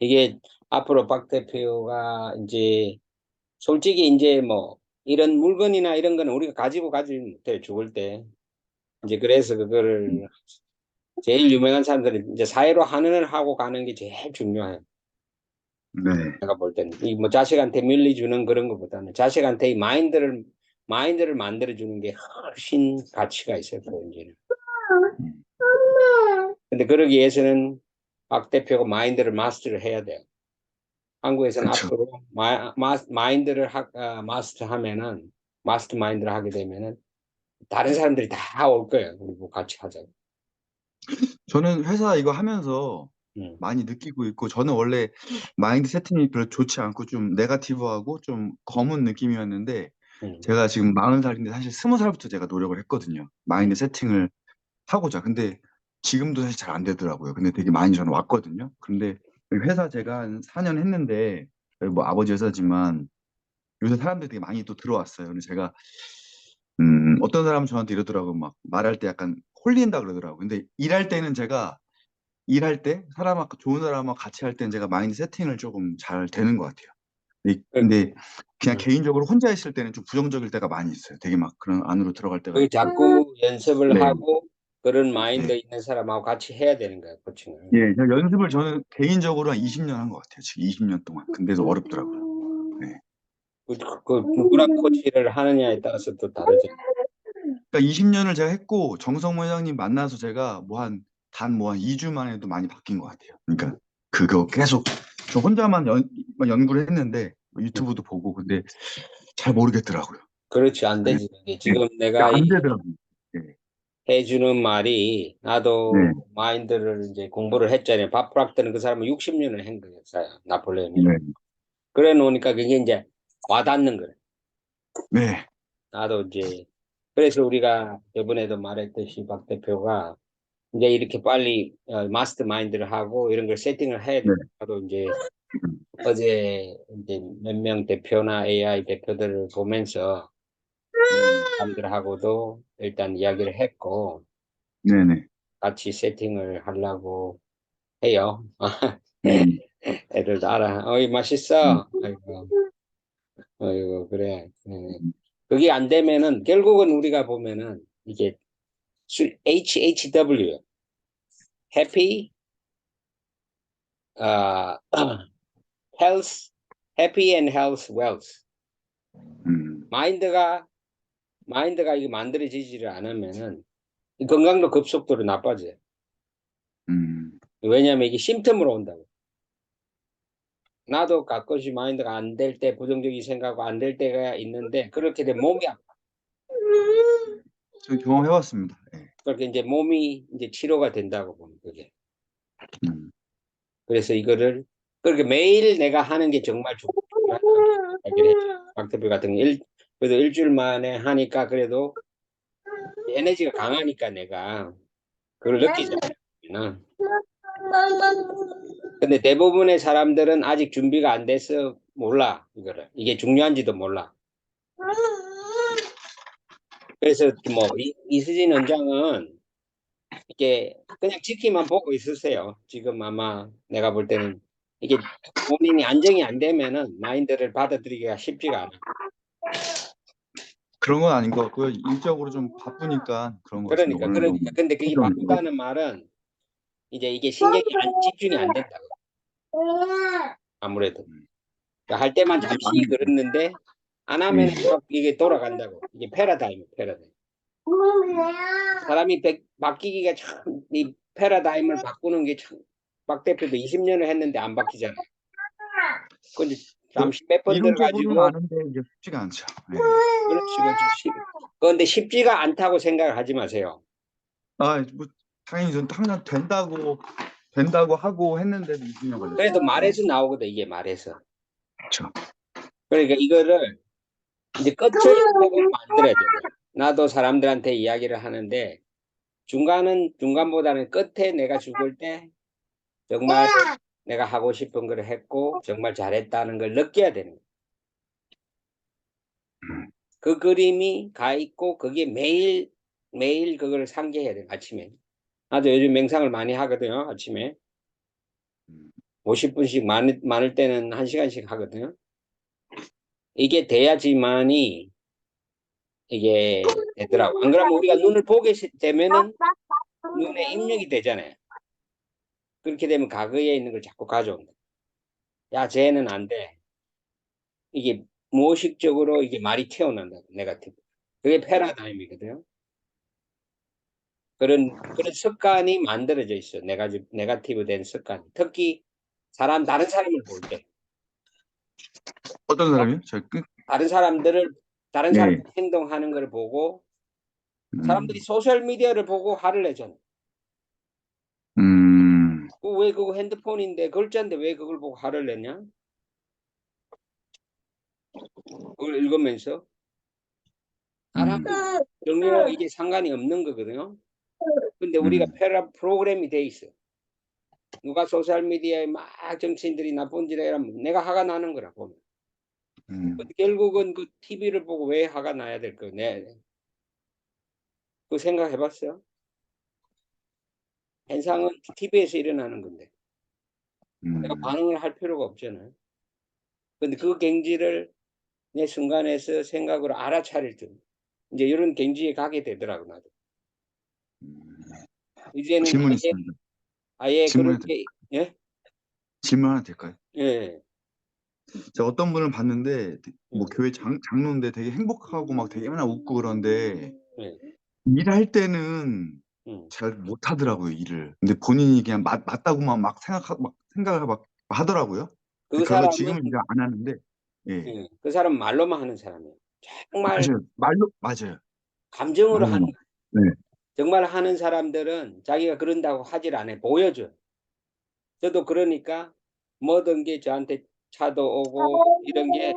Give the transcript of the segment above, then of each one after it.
이게 앞으로 박 대표가 이제 솔직히 이제 뭐 이런 물건이나 이런 거는 우리가 가지고 가지 못해 죽을 때. 이제 그래서 그거를 제일 유명한 사람들은 이제 사회로 환원을 하고 가는 게 제일 중요해요. 네. 내가 볼 때는 이 뭐 자식한테 밀려주는 그런 것보다는 자식한테 이 마인드를 만들어주는 게 훨씬 가치가 있어요. 그 이제는. 음, 근데 그러기 위해서는 박 대표가 마인드를 마스터를 해야 돼요. 한국에서는 그쵸. 앞으로 마인드를 마스터하면은 마스터 마인드를 하게 되면은 다른 사람들이 다 올 거예요. 우리 뭐 같이 하자고. 저는 회사 이거 하면서 음, 많이 느끼고 있고, 저는 원래 마인드 세팅이 별로 좋지 않고 좀 네가티브하고 좀 검은 느낌이었는데, 음, 제가 지금 40살인데 사실 20살부터 제가 노력을 했거든요. 음. 마인드 세팅을 하고자. 근데 지금도 사실 잘 안 되더라고요. 근데 되게 많이 저는 왔거든요. 근데 회사 제가 한 4년 했는데, 뭐 아버지 회사지만 요새 사람들이 되게 많이 또 들어왔어요. 근데 제가 어떤 사람은 저한테 이러더라고요. 막 말할 때 약간 홀린다 그러더라고요. 근데 일할 때는 제가 일할 때 사람하고 좋은 사람하고 같이 할 때는 제가 마인드 세팅을 조금 잘 되는 것 같아요. 그, 근데 그냥 음. 개인적으로 혼자 있을 때는 좀 부정적일 때가 많이 있어요. 되게 막 그런 안으로 들어갈 때가 그 있고. 자꾸 연습을 네. 하고 그런 네. 마인드 있는 사람하고 같이 해야 되는 거예요, 코칭을. 예, 제가 연습을 저는 개인적으로 한 20년 한 것 같아요. 지금 20년 동안. 근데도 어렵더라고요. 네. 그 누구랑 코치를 하느냐에 따라서 또 다르죠. 그러니까 20년을 제가 했고 정성모 회장님 만나서 제가 뭐 한 단 뭐 한 2주 만에도 많이 바뀐 것 같아요. 그러니까 그거 계속 저 혼자만 연구를 했는데 뭐 유튜브도 보고 근데 잘 모르겠더라고요. 그렇지, 안 네. 되지. 이게 네. 지금 내가 안 되더라고요. 네. 해주는 말이 네. 나도 마인드를 이제 공부를 했잖아요. 바프락트는 그 사람은 60년을 한 거였어요. 나폴레옹이. 네. 그래 놓으니까 그게 이제 와닿는 거예요. 네. 나도 이제 그래서 우리가 이번에도 말했듯이 박 대표가 이제 이렇게 빨리 마스터 마인드를 하고 이런 걸 세팅을 해야 돼. 네. 나도 이제 어제 이제 몇 명 대표나 AI 대표들을 보면서 사람들하고도 일단 이야기를 했고 네. 네. 같이 세팅을 하려고 해요. 네. 애들도 알아. 어이 맛있어. 아이고, 어이고 그래. 네. 그게 안 되면은 결국은 우리가 보면은 이게 HHW Happy, 아 Health, Happy and Health, Wealth. 음, 마인드가 이게 만들어지지를 않으면은 이 건강도 급속도로 나빠져요. 음, 왜냐하면 이게 심틈으로 온다고. 나도 가끔씩 마인드가 안 될 때 부정적인 생각하고 안 될 때가 있는데 그렇게 되면 몸이 아파. 저 경험해봤습니다. 네. 그렇게 이제 몸이 이제 치료가 된다고 보면 그게. 음, 그래서 이거를 그렇게 매일 내가 하는 게 정말 중요하다고 얘기를 했죠. 박대표 같은 거 그래도 일주일 만에 하니까 그래도 에너지가 강하니까 내가 그걸 느끼잖아요. 근데 대부분의 사람들은 아직 준비가 안 돼서 몰라, 이거를. 이게 중요한지도 몰라. 그래서 뭐, 이수진 원장은 이게 그냥 지키만 보고 있으세요. 지금 아마 내가 볼 때는 이게 본인이 안정이 안 되면은 마인드를 받아들이기가 쉽지가 않아. 그런 건 아닌 것 같고요. 일적으로 좀 바쁘니까 그런 것 같습니다. 오늘도 그러니까. 근데 그게 좀, 바쁘다는 말은 이제 이게 집중이 안 된다고. 아무래도. 그러니까 할 때만 잠시 그랬는데 안 하면 네. 계속 이게 돌아간다고. 이게 패러다임. 사람이 바뀌기가 참, 이 패러다임을 바꾸는 게 참, 박 대표도 20년을 했는데 안 바뀌잖아요. 근데 뭐, 잠시 몇 번 이론적으로는 들어가지고, 아는데 이게 쉽지가 않죠. 네. 그렇지. 그런데 쉽지가 않다고 생각을 하지 마세요. 아, 뭐 당연히 전 항상 된다고 하고 했는데도 20년 그래도 걸렸어요. 네. 말에서 나오거든, 이게 말에서. 그렇죠. 그러니까 이거를 이제 끝을 꼭 만들어야 돼요. 나도 사람들한테 이야기를 하는데, 중간보다는 끝에 내가 죽을 때 정말 내가 하고 싶은 걸 했고, 정말 잘했다는 걸 느껴야 되는 거예요. 그 그림이 가 있고 그게 매일 그걸 상기해야 돼 아침에. 나도 요즘 명상을 많이 하거든요 아침에. 음. 50분씩 많을 때는 1시간씩 하거든요. 이게 돼야지만이 이게 되더라고. 안 그러면 우리가 눈을 보게 되면은 눈에 입력이 되잖아요. 그렇게 되면 과거에 있는 걸 자꾸 가져온다. 야, 쟤는 안 돼. 이게 무의식적으로 이게 말이 튀어나온다. 네거티브. 그게 패러다임이거든요. 그런 습관이 만들어져 있어. 네거티브 된 습관. 특히 다른 사람을 볼 때. 어떤 사람이요? 다른 사람들을, 다른 예. 사람들이 행동하는 걸 보고 사람들이 음, 소셜미디어를 보고 화를 내잖아. 음, 왜 그거 핸드폰인데, 글자인데 왜 그걸 보고 화를 내냐? 그걸 읽으면서. 사람은 음, 전혀 이게 상관이 없는 거거든요. 근데 우리가 음, 프로그램이 돼 있어. 누가 소셜미디어에 막 정치인들이 나쁜 짓을 하면 내가 화가 나는 거라 보면. 음, 결국은 그 TV를 보고 왜 화가 나야 될 거네. 그 생각해 봤어요? 현상은 TV에서 일어나는 건데. 내가 음, 반응을 할 필요가 없잖아요. 근데 그 경지를 내 순간에서 생각으로 알아차릴 때 이제 이런 경지에 가게 되더라고 나도. 음. 이제는 질문 있습니다. 아예 질문 하나, 그렇게. 예? 질문 하나 될까요? 예. 제가 어떤 분을 봤는데, 뭐 예. 교회 장로인데 되게 행복하고 막 되게 맨날 웃고 그런데, 예. 일할 때는 음. 잘 못하더라고요, 일을. 근데 본인이 그냥 맞다고만 막 생각을 막 하더라고요. 그 결국 사람은. 지금은 일을 안 하는데, 예. 예. 그 사람 말로만 하는 사람이에요. 정말 맞아요. 말로, 맞아요. 감정으로 하는 맞아요. 거예요. 네. 정말 하는 사람들은 자기가 그런다고 하질 않아요. 보여줘요. 저도 그러니까 모든 게 저한테 차도 오고 이런 게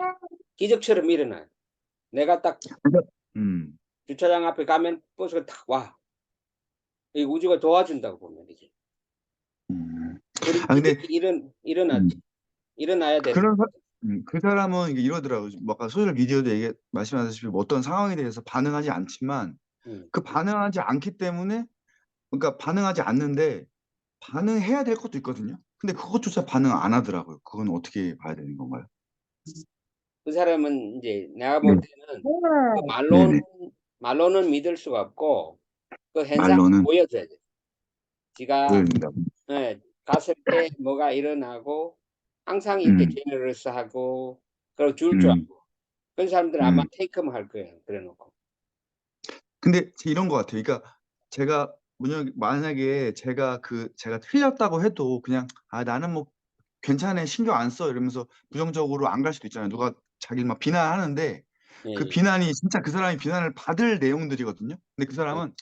기적처럼 일어나요. 내가 딱 그러니까, 음, 주차장 앞에 가면 버스가 탁 와. 이 우주가 도와준다고 보면 되지. 음. 그런 아, 근데, 기적이 일어났지. 음, 일어나야 되는 그런, 거죠. 그 사람은 이게 이러더라고요. 뭐 아까 소셜 미디어도 말씀하셨다시피 뭐 어떤 상황에 대해서 반응하지 않지만, 음. 그 반응하지 않기 때문에, 그러니까 반응하지 않는데, 반응해야 될 것도 있거든요. 근데 그것조차 반응 안 하더라고요. 그건 어떻게 봐야 되는 건가요? 그 사람은 이제 내가 네. 볼 때는 그 네네. 말로는 믿을 수가 없고 그 현상을 말로는 보여줘야 돼. 지가 보여준다. 예, 갔을 때 뭐가 일어나고 항상 이렇게 음, 제너러스하고 그리고 줄 줄 음, 알고 그런 사람들 아마 음. 테이크홈 할 거예요. 그래 놓고. 근데 이런 것 같아요. 그러니까 제가 만약에 제가 틀렸다고 해도 그냥 나는 뭐 괜찮아 신경 안 써 이러면서 부정적으로 안 갈 수도 있잖아요. 누가 자기를 막 비난하는데 예, 그 예, 비난이 진짜 그 사람이 비난을 받을 내용들이거든요. 근데 그 예. 사람은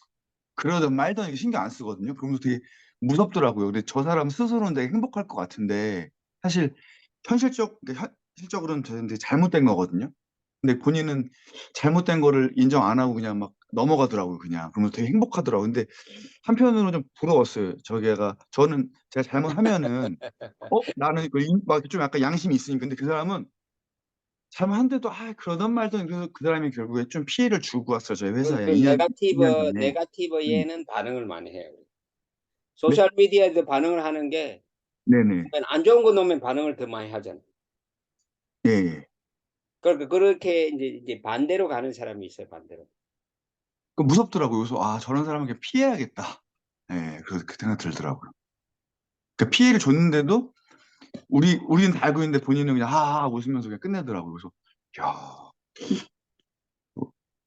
그러든 말든 이렇게 신경 안 쓰거든요. 그러면서 되게 무섭더라고요. 근데 저 사람 스스로는 되게 행복할 것 같은데 사실 현실적으로는 되게 잘못된 거거든요. 근데 본인은 잘못된 거를 인정 안 하고 그냥 막 넘어가더라고요. 그냥 그러면서 되게 행복하더라고요. 근데 한편으로 좀 부러웠어요. 저는 제가 잘못하면은 나는 막좀 약간 양심이 있으니까 근데 그 사람은 잘못한데도 그러던 말던 그래서 그 사람이 결국에 좀 피해를 주고 왔어요. 저희 회사에 그 2년 전에. 음. 네가티브에는 반응을 많이 해요. 네? 소셜 미디어에도 반응을 하는 게 네네. 안 좋은 거 놓으면 반응을 더 많이 하잖아요. 예, 예. 그러니까 그렇게 이제 반대로 가는 사람이 있어요. 반대로. 그 무섭더라고요. 그래서 저런 사람에게 피해야겠다. 예, 그 생각 들더라고요. 그 피해를 줬는데도 우리는 다 알고 있는데 본인은 그냥 하하 웃으면서 그냥 끝내더라고요. 그래서 야,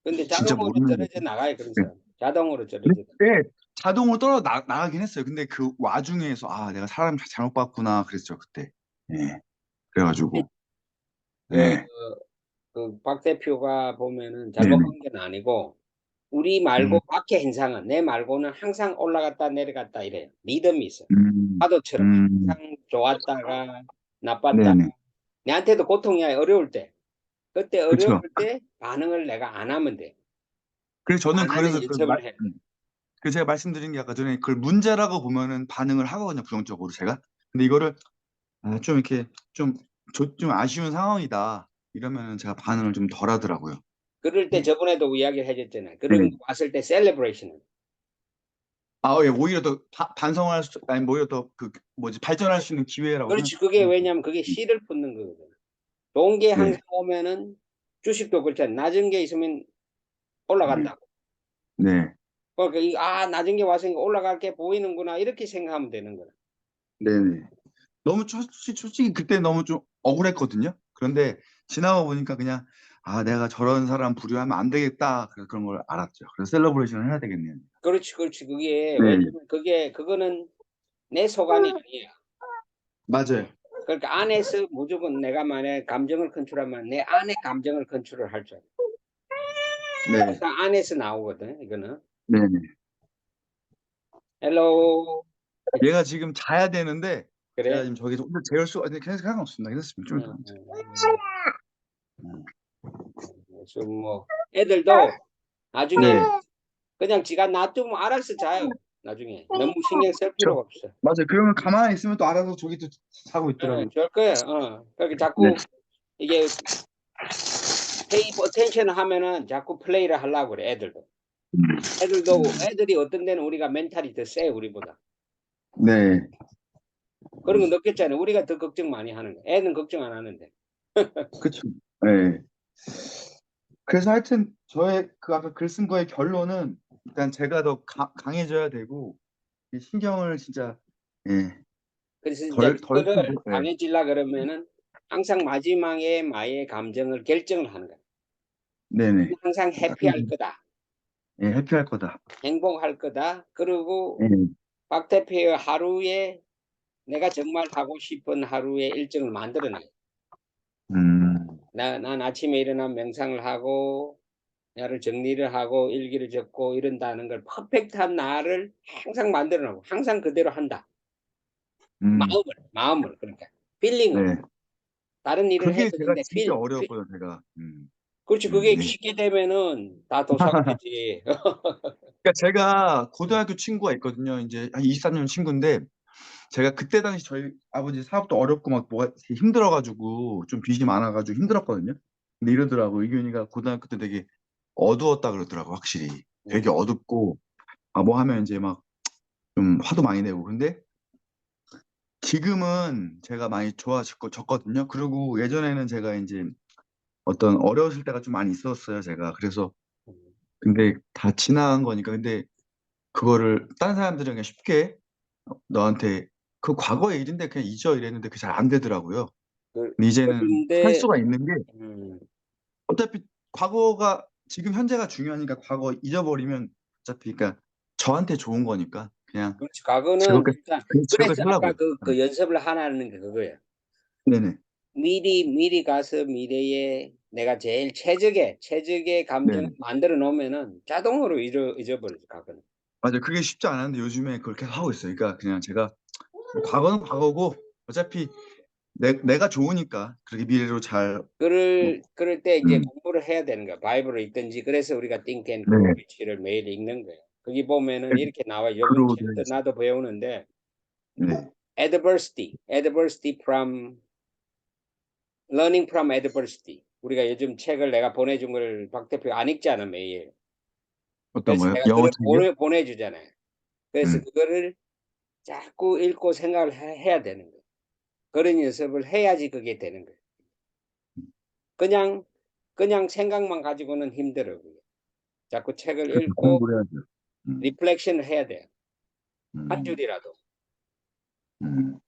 근데 진짜 자동으로 모르는 거죠. 떨어져 나가요. 그런 네. 사람. 자동으로 근데 떨어져. 네, 자동으로 나가긴 했어요. 근데 그 와중에서 내가 사람 잘못 봤구나 그랬죠 그때. 예. 근데 그래가지고 그, 네, 박 대표가 보면은 네네. 잘못한 건 아니고 우리 말고 음, 밖의 현상은 내 말고는 항상 올라갔다 내려갔다 이래요. 리듬이 있어. 음, 파도처럼 음, 항상 좋았다가 나빴다가 네네. 내한테도 고통이야. 어려울 때. 그때 어려울 그렇죠. 때 반응을 내가 안 하면 돼. 그래서 저는 안 하는 그래서 연습을 해. 그 제가 말씀드린 게 아까 전에 그걸 문제라고 보면은 반응을 하거든요, 부정적으로 제가. 근데 이거를 좀 이렇게 좀 아쉬운 상황이다. 이러면은 제가 반응을 좀 덜 하더라고요. 그럴 때 네. 저번에도 이야기를 해줬잖아요. 그런 네. 거 왔을 때 셀레브레이션. 아, 예, 오히려 더 반성할 수, 아니, 오히려 더 뭐지, 발전할 수 있는 기회라고 그렇지. 그게 생각해요. 왜냐면 그게 씨를 품는 거거든. 좋은 게 네, 항상 오면은 주식도 그렇잖아. 낮은 게 있으면 네, 올라간다고. 네, 그러니까 낮은 게 와서 올라갈 게 보이는구나. 이렇게 생각하면 되는 거야. 네, 네. 너무 솔직히 그때 너무 좀 억울했거든요. 그런데 지나고 보니까 그냥 아, 내가 저런 사람 부류하면 안 되겠다. 그래서 그런 걸 알았죠. 그래서 셀러브레이션을 해야 되겠네요. 그렇지, 그렇지. 그게 네, 왜냐면 그거는 내 소관이 아니야. 맞아요. 그러니까 안에서 무조건 내가 만약 감정을 컨트롤하면 내 안의 감정을 컨트롤 할 줄 알아. 네, 항상 안에서 나오거든, 이거는. 네, 네. 헬로. 얘가 지금 자야 되는데 제가 그래. 지금 저기서 오늘 재울 수가 있는데 계속 상관없습니다. 괜찮습니다. 좀 이따. 그래서 뭐 애들도 나중에 네, 그냥 지가 놔두면 알아서 자요. 나중에 너무 신경 쓸 저 필요가 없어. 맞아요. 그러면 가만히 있으면 또 알아서 저기 또 자고 있더라고요. 좋을 거야. 그렇게 네, 자꾸 이게 pay attention 하면은 자꾸 플레이를 하려고 그래, 애들도. 애들이 어떤 데는 우리가 멘탈이 더 세, 우리보다. 네, 그런 거 느꼈잖아요. 우리가 더 걱정 많이 하는 거. 애는 걱정 안 하는데. 그렇죠. 네. 그래서 하여튼 저의 그 아까 글 쓴 거의 결론은 일단 제가 더 강해져야 되고 이 신경을 진짜 예, 그래서 이제 덜 그거를 쓰고 예. 강해지려 그러면은 항상 마지막에 나의 감정을 결정을 하는 거야. 네네. 항상 딱 해피할 거다. 예, 해피할 거다. 행복할 거다. 그리고 예. 박 대표의 하루에 내가 정말 하고 싶은 하루의 일정을 만들어내. 음, 난 아침에 일어나 명상을 하고 나를 정리를 하고 일기를 적고 이런다는 걸 퍼펙트한 나를 항상 만들어 놓고 항상 그대로 한다. 음, 마음을 그러니까 필링을 네. 다른 일을 그게 해도 제가 되는데 진짜 어려웠거든요, 제가. 그렇지. 그게 예. 쉽게 되면은 다 도사가되지. 그러니까 제가 고등학교 친구가 있거든요. 이제 한 23년 친구인데 제가 그때 당시 저희 아버지 사업도 어렵고 막 뭐가 힘들어가지고 좀 빚이 많아가지고 힘들었거든요. 근데 이러더라고. 이균이가 고등학교 때 되게 어두웠다 그러더라고, 확실히. 되게 어둡고 아 뭐 하면 이제 막 좀 화도 많이 내고. 근데 지금은 제가 많이 좋아졌거든요. 그리고 예전에는 제가 이제 어떤 어려웠을 때가 좀 많이 있었어요, 제가. 그래서 근데 다 지나간 거니까. 근데 그거를 다른 사람들은 그냥 쉽게 너한테 그 과거의 일인데 그냥 잊어 이랬는데 그게 잘 안 되더라고요. 근데 이제는 할 그런데 수가 있는 게 음, 어차피 과거가 지금 현재가 중요하니까 과거 잊어버리면 어차피 그러니까 저한테 좋은 거니까 그냥 그렇지. 과거는 즐겁게 일단 즐겁게 그래서 아까 살라고요. 그 연습을 하라는 게 그거예요. 네네. 미리 가서 미래에 내가 제일 최적의 감정을 네네. 만들어 놓으면은 자동으로 잊어버리죠, 과거는. 맞아요. 그게 쉽지 않았는데 요즘에 그걸 계속 하고 있어요. 그러니까 그냥 제가 과거는 과거고 어차피 내가 좋으니까 그렇게 미래로 잘 뭐, 그럴 때 이제 음, 공부를 해야 되는 거야. 바이블을 읽든지. 그래서 우리가 Think and Grow 네. Rich를 매일 읽는 거예요. 거기 보면은 이렇게 나와요. 요번 그로 되어 챕터 있어요. 나도 배우는데 네. adversity from learning from adversity. 우리가 요즘 책을 내가 보내준 걸 박 대표 안 읽잖아, 매일. 어떤 그래서 거요? 내가 영어 그걸 책이요? 보내주잖아요. 그래서 음, 그거를 자꾸 읽고 생각을 해야 되는 거예요. 그런 연습을 해야지 그게 되는 거예요. 그냥, 그냥 생각만 가지고는 힘들어. 그게. 자꾸 책을 그래서 읽고 공부를 해야죠. 음, 리플렉션을 해야 돼요. 한 음, 줄이라도. 음,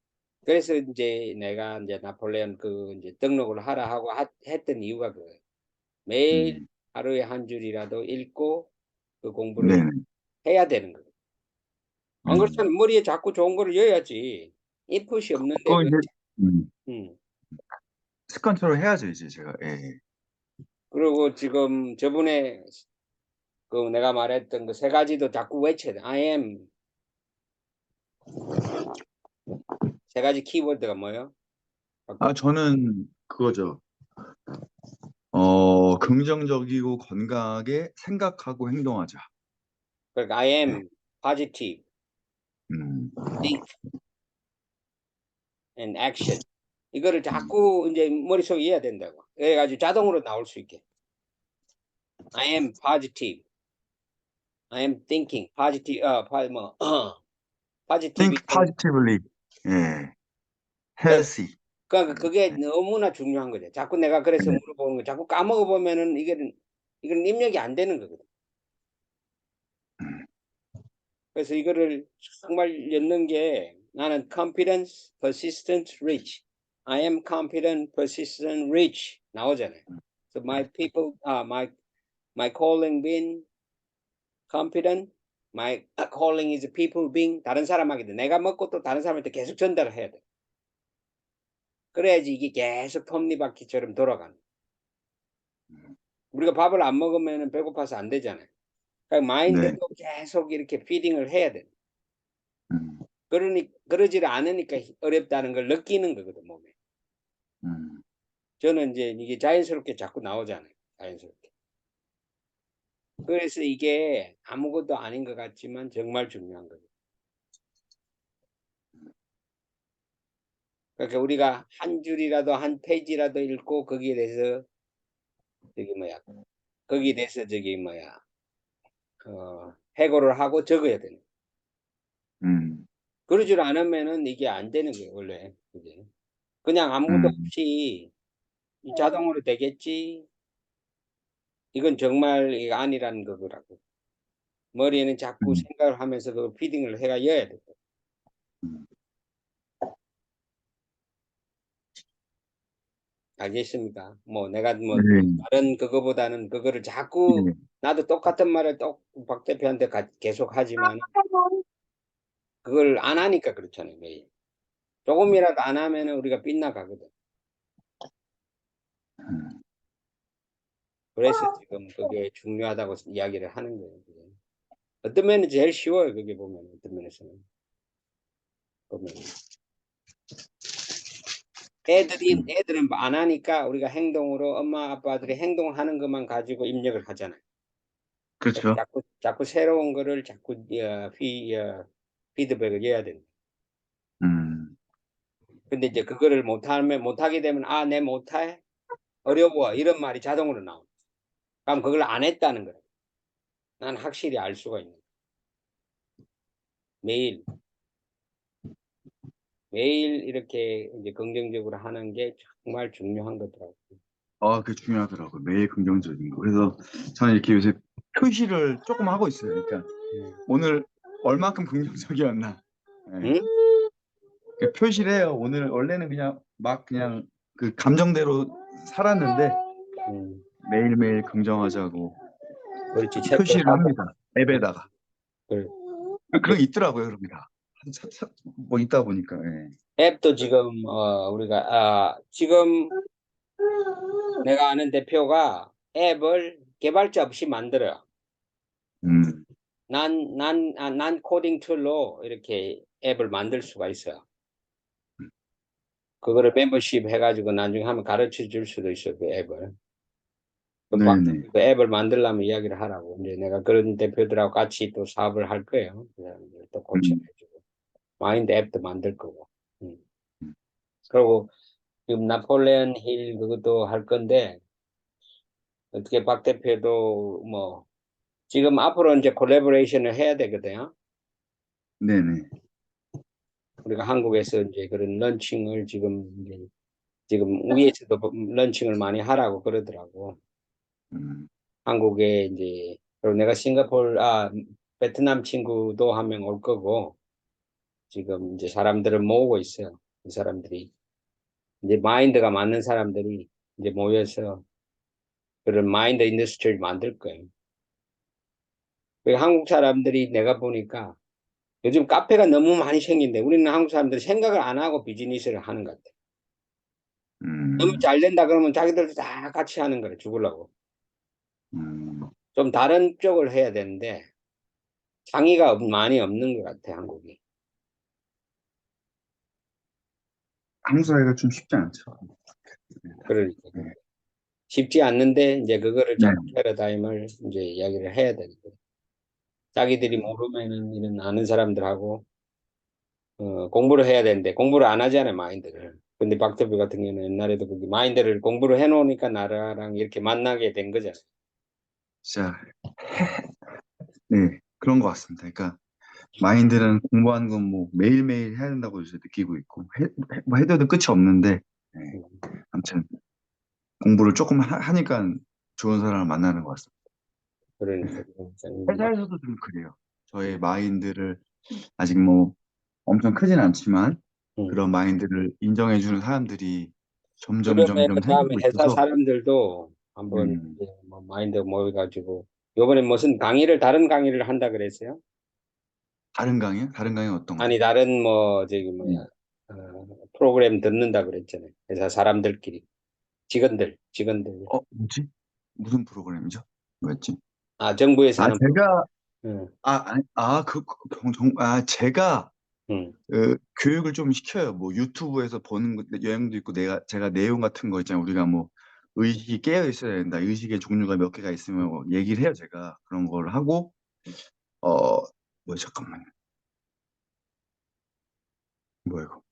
그래서 이제 내가 이제 나폴레옹 그 이제 등록을 하라 하고 했던 이유가 그거예요. 매일 음, 하루에 한 줄이라도 읽고 그 공부를 네네. 해야 되는 거예요. 안 음. 그렇잖아. 머리에 자꾸 좋은 거를 넣어야지. 인풋이 없는데 그거 그 이제 음, 음. 습관처럼 해야죠, 이제 제가. 예. 예. 그리고 지금 저번에 그 내가 말했던 그 세 가지도 자꾸 외쳐야 돼. I am 세 가지 키워드가 뭐예요? 아, 저는 그거죠. 긍정적이고 건강하게 생각하고 행동하자. 그러니까 I 네. am positive, 음, think and action. 이거를 음, 자꾸 이제 머릿속에 이어야 된다고. 그래가지고 자동으로 나올 수 있게. I am positive. I am thinking positive, 뭐, positivity. think positively. 예. healthy. 그러니까 그게 너무나 중요한 거죠. 자꾸 내가 그래서 네. 물어보는 거, 자꾸 까먹어 보면은 이건 입력이 안 되는 거거든. 음, 그래서 이거를 정말 넣는 게 나는 confidence, persistent, rich. I am confident, persistent, rich 나오잖아요. So my people, my calling being confident. My calling is people being 다른 사람에게 내가 먹고 또 다른 사람한테 계속 전달을 해야 돼. 그래야지 이게 계속 톱니바퀴처럼 돌아가는. 우리가 밥을 안 먹으면 배고파서 안 되잖아요. 그러니까 네. 마인드도 계속 이렇게 피딩을 해야 돼. 음, 그러지를 않으니까 어렵다는 걸 느끼는 거거든, 몸에. 음, 저는 이제 이게 자연스럽게 자꾸 나오잖아요. 자연스럽게. 그래서 이게 아무것도 아닌 것 같지만 정말 중요한 거죠. 그러니까 우리가 한 줄이라도 한 페이지라도 읽고 거기에 대해서 저기 뭐야, 거기에 대해서 저기 뭐야, 해고를 하고 적어야 되는. 음, 그러질 않으면은 이게 안 되는 거예요, 원래. 그게. 그냥 아무것도 음, 없이 자동으로 되겠지. 이건 정말 이거 아니라는 거더라고. 머리에는 자꾸 음, 생각을 하면서 그 피딩을 해가 이어야 돼. 음. 알겠습니까? 뭐 내가 뭐 네. 다른 그거보다는 그거를 자꾸 네. 나도 똑같은 말을 박 대표한테 계속 하지만 그걸 안 하니까 그렇잖아요, 매일. 조금이라도 안 하면은 우리가 빗나가거든. 음, 그래서 지금 그게 중요하다고 이야기를 하는 거예요. 그게. 어떤 면은 제일 쉬워요, 그게 보면. 어떤 면에서는. 보면. 애들은 안 하니까 우리가 행동으로 엄마 아빠들이 행동하는 것만 가지고 입력을 하잖아요. 그렇죠. 자꾸 새로운 거를 자꾸 피드백을 해야 된다. 음, 근데 이제 그거를 못하게 되면 아, 내 못해 어려워 이런 말이 자동으로 나옵니다. 그럼 그걸 안 했다는 거예요. 난 확실히 알 수가 있는 거예요. 매일 매일 이렇게 이제 긍정적으로 하는 게 정말 중요한 거더라고요. 그게 중요하더라고요. 매일 긍정적인 거. 그래서 저는 이렇게 요새 표시를 조금 하고 있어요. 그러니까 음. 오늘 얼마큼 긍정적이었나. 예. 응? 그 표시를 해요. 오늘 원래는 그냥 막 그냥 그 감정대로 살았는데 음. 매일매일 긍정하자고 그렇지 표시를 체크하고. 합니다. 앱에다가. 그래. 그런 게 있더라고요. 그런 게 다. 뭐 있다 보니까. 예. 앱도 지금 우리가 지금 내가 아는 대표가 앱을 개발자 없이 만들어요. 음, 난 코딩 툴로 이렇게 앱을 만들 수가 있어요. 그거를 멤버십 해가지고 나중에 한번 가르쳐 줄 수도 있어요, 그 앱을. 네네. 그 앱을 만들려면 이야기를 하라고. 이제 내가 그런 대표들하고 같이 또 사업을 할 거예요. 그냥 또 음, 코칭해주고. 마인드 앱도 만들 거고. 음. 음. 그리고 지금 나폴레온 힐 그것도 할 건데, 어떻게 박 대표도 뭐, 지금 앞으로 이제 콜라보레이션을 해야 되거든요. 네네. 우리가 한국에서 이제 그런 런칭을 지금 위에서도 런칭을 많이 하라고 그러더라고. 음, 한국에 이제, 그리고 내가 베트남 친구도 한 명 올 거고, 지금 이제 사람들을 모으고 있어요. 이 사람들이. 이제 마인드가 맞는 사람들이 이제 모여서 그런 마인드 인더스트리를 만들 거예요. 한국 사람들이 내가 보니까 요즘 카페가 너무 많이 생긴데 우리는 한국 사람들이 생각을 안 하고 비즈니스를 하는 것 같아. 너무 음, 잘 된다 그러면 자기들도 다 같이 하는 거래, 죽으려고. 음. 좀 다른 쪽을 해야 되는데 창의가 많이 없는 것 같아, 한국이. 한국 사회가 좀 쉽지 않죠. 그러니까. 네. 쉽지 않는데 이제 그거를 네. 자꾸 패러다임을 이제 이야기를 해야 되는 거예요. 자기들이 모르면은 이런 아는 사람들하고 공부를 해야 되는데 공부를 안 하잖아요, 마인드를. 근데 박대표 같은 경우는 옛날에도 그 마인드를 공부를 해놓으니까 나라랑 이렇게 만나게 된 거잖아요. 자, 네. 그런 것 같습니다. 그러니까 마인드는 공부하는 건 뭐 매일매일 해야 된다고 요새 느끼고 있고 뭐 해도 끝이 없는데 네. 음, 아무튼 공부를 조금 하니까 좋은 사람을 만나는 것 같습니다. 그러니까 회사에서도 좀 그래요. 저의 마인드를 아직 뭐 엄청 크진 않지만 음. 그런 마인드를 인정해주는 사람들이 점점 그러면 점점 다음에 생기고 회사 있어서 사람들도 한번 음, 이제 뭐 마인드 모여가지고 요번에 무슨 강의를 다른 강의를 한다 그랬어요? 다른 강의요? 다른 강의 어떤 거요? 아니 다른 뭐 저기 뭐야 음. 프로그램 듣는다 그랬잖아요. 회사 사람들끼리 직원들 뭐지? 무슨 프로그램이죠? 뭐였지? 정부에서 아, 하는 프로그램. 제가, 응, 제가, 응, 교육을 좀 시켜요. 뭐, 유튜브에서 보는 여행도 있고, 제가 내용 같은 거 있잖아요. 우리가 뭐, 의식이 깨어 있어야 된다. 의식의 종류가 몇 개가 있으면 뭐 얘기를 해요. 제가. 그런 걸 하고, 어, 잠깐만요. 뭐야, 이거.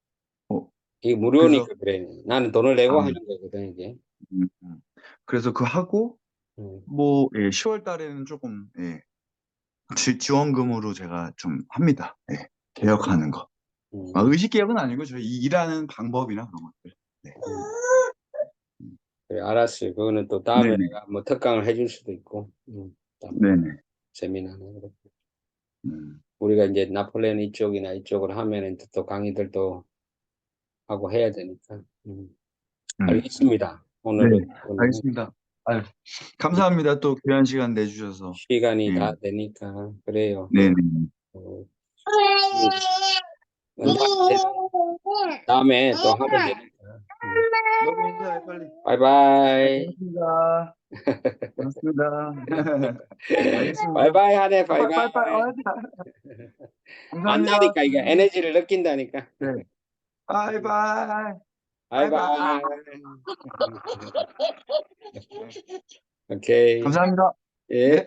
어, 이게 그래서, 무료니까 그래. 나는 돈을 내고 아, 하는 거거든 이게. 음, 음. 그래서 그 하고, 응, 뭐, 예, 10월 달에는 조금, 예, 지원금으로 제가 좀 합니다. 예, 개혁하는 거. 응, 의식 개혁은 아니고 저희 일하는 방법이나 그런 것들. 네. 응. 그래, 알았어요. 그거는 또 다음에 네네. 내가 뭐 특강을 해줄 수도 있고, 한번 네네. 세미나나 그래. 음, 우리가 이제 나폴레옹 이쪽이나 이쪽으로 하면은 또 강의들도 하고 해야 되니까. 음. 알겠습니다. 네. 오늘은 알겠습니다. 아유, 감사합니다. 또 귀한 시간 내주셔서. 시간이 예. 다 되니까 그래요. 네네. 어, 다음에 또 하면 되니까. 너무 인사해, 빨리. 바이바이. 고맙습니다. 고맙습니다. 알겠습니다. 바이바이 하네, 빠이빠이빠이. 바이바이. 감사합니다. 만나니까 이게 에너지를 느낀다니까. 네. 바이바이. 바이바이. 바이바이. 오케이. 감사합니다. 예. 네.